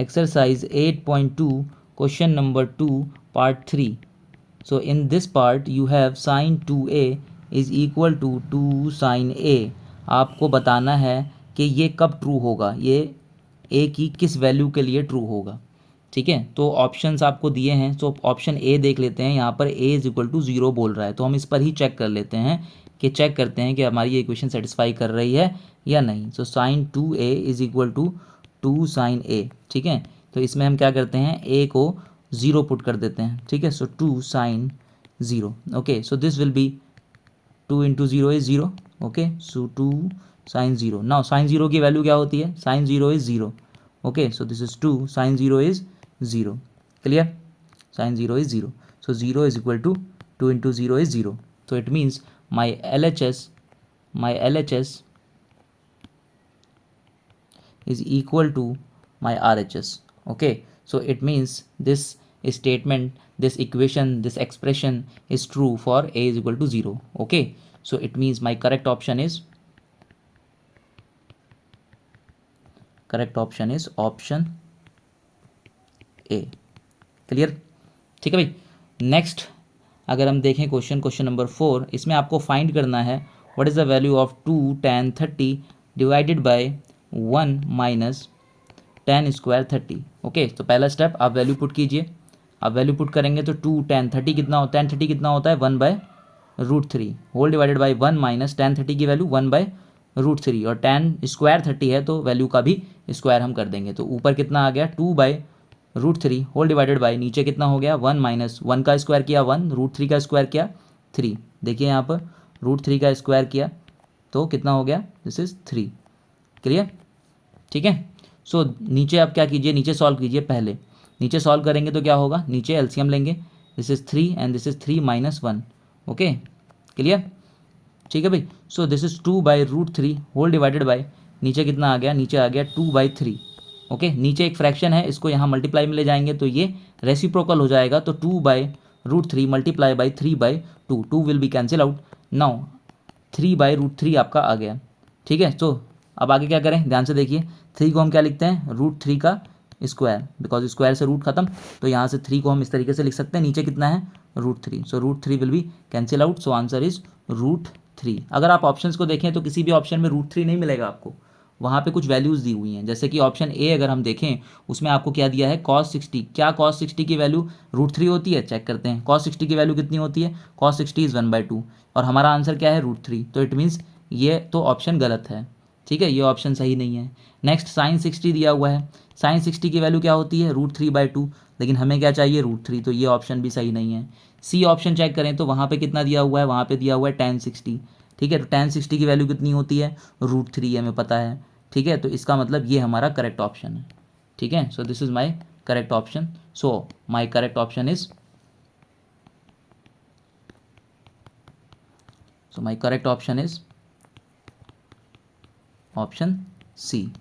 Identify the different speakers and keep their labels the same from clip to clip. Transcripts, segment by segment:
Speaker 1: exercise 8.2 question number 2 part 3. So in this part you have sin 2a is equal to 2 sin a. आपको बताना है कि ये कब ट्रू होगा, ये a की किस वैल्यू के लिए ट्रू होगा. ठीक है, तो ऑप्शंस आपको दिए हैं. तो ऑप्शन ए देख लेते हैं. यहाँ पर a इज इक्वल टू 0 बोल रहा है, तो हम इस पर ही चेक कर लेते हैं कि चेक करते हैं कि हमारी ये इक्वेशन सेटिस्फाई कर रही है या नहीं. So sine 2a is equal to 2 sine a. ठीक है, तो इसमें हम क्या करते हैं, a को 0 पुट कर देते हैं. ठीक है, so 2 sine 0. Okay, so this will be 2 into 0 is 0. Okay, so 2 sine 0. Now sine 0 की वैल्यू क्या होती है, sine 0 is 0. Okay, so this is 2 sine 0 is 0. Clear, sine 0 is 0. So 0 is equal to 2 into 0 is 0. So it means my LHS is equal to my RHS. Okay, so it means this statement, this equation, this expression is true for a is equal to 0. Okay, so it means my correct option is option A. Clear. ठीक है भाई. Next अगर हम देखें question number 4, इसमें आपको find करना है what is the value of 2 tan 30 divided by 1 minus tan square 30. Okay, तो पहला स्टेप आप वैल्यू पुट कीजिए. आप वैल्यू पुट करेंगे तो 2 tan 30 कितना होता है, tan 30 कितना होता है 1/√3 whole divided by 1 minus tan 30 की वैल्यू 1/√3 और tan स्क्वायर 30 है तो वैल्यू का भी स्क्वायर हम कर देंगे. तो ऊपर कितना आ गया 2/√3 होल डिवाइडेड बाय नीचे कितना हो गया 1 माइनस 1 का स्क्वायर किया 1, √3 का स्क्वायर किया 3. देखिए यहाँ पर √3 का स्क्वायर किया तो कितना हो गया, दिस इज 3. क्लियर. ठीक है, सो नीचे आप क्या कीजिए, नीचे सॉल्व कीजिए. पहले नीचे सॉल्व करेंगे तो क्या होगा, नीचे एलसीएम लेंगे. This is 3 and this is 3 minus 1. Okay, clear. ठीक है भाई. So this is 2/√3 whole divided by नीचे कितना आ गया, नीचे आ गया 2/3. ओके, नीचे एक फ्रैक्शन है, इसको यहाँ मल्टीप्लाई में ले जाएंगे तो ये रेसिप्रोकल हो जाएगा. तो 2/√3 multiply by 3/2, 2 will be cancel out. Now 3/√3 आपका आ गया. ठीक है, तो अब आगे क्या करें, ध्यान से देखिए. 3 को हम क्या लिखते हैं, √3 का स्क्वायर, बिकॉज स्क्वायर से रूट खत्म, तो यहाँ से 3 को हम इस तरीके से लिख सकते हैं. नीचे कितना है √3, सो √3 will be cancel out. So answer is √3. अगर आप ऑप्शंस को देखें तो किसी भी ऑप्शन में √3 नहीं मिलेगा आपको, वहाँ पे कुछ वैल्यूज़ दी हुई हैं. जैसे कि ऑप्शन ए अगर हम देखें उसमें आपको क्या दिया है, cos 60. क्या cos 60 की वैल्यू √3 होती है, चेक करते हैं. cos 60 की वैल्यू कितनी होती है, cos 60 इज़ 1/2 और हमारा आंसर क्या है √3. तो इट मीन्स ये तो ऑप्शन गलत है. ठीक है, ये ऑप्शन सही नहीं है. नेक्स्ट sin 60 दिया हुआ है. sin 60 की वैल्यू क्या होती है √3/2, लेकिन हमें क्या चाहिए √3, तो ये ऑप्शन भी सही नहीं है. सी ऑप्शन चेक करें तो वहाँ पे कितना दिया हुआ है, वहाँ पे दिया हुआ है tan 60. ठीक है, तो tan 60 की वैल्यू कितनी होती है √3, हमें पता है. ठीक है, तो इसका मतलब ये हमारा करेक्ट ऑप्शन है. ठीक है, so this is my correct option. So my correct option is option C.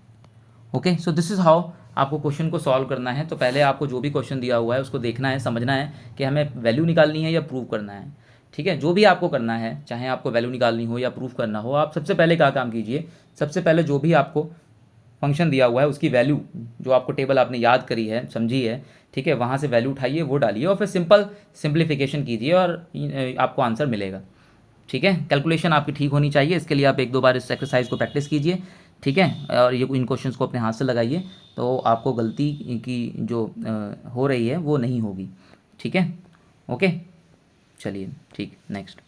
Speaker 1: Okay, so this is how आपको क्वेश्चन को सॉल्व करना है. तो पहले आपको जो भी क्वेश्चन दिया हुआ है उसको देखना है, समझना है कि हमें वैल्यू निकालनी है या प्रूव करना है. ठीक है, जो भी आपको करना है, चाहे आपको वैल्यू निकालनी हो या प्रूफ करना हो, आप सबसे पहले क्या काम कीजिए, सबसे पहले जो भी आपको फंक्शन दिया हुआ है उसकी वैल्यू, जो आपको टेबल आपने याद करी है, समझी है, ठीक है, वहाँ से वैल्यू उठाइए, वो डालिए और फिर सिंपल सिंप्लीफिकेशन कीजिए और आपको आंसर मिलेगा. ठीक है, कैलकुलेशन आपकी ठीक होनी चाहिए, इसके लिए आप 1-2 बार इस एक्सरसाइज को प्रैक्टिस कीजिए. ठीक है, और ये इन क्वेश्चंस को अपने हाथ से लगाइए तो आपको गलती की जो हो रही है वो नहीं होगी. ठीक है, ओके, चलिए ठीक. नेक्स्ट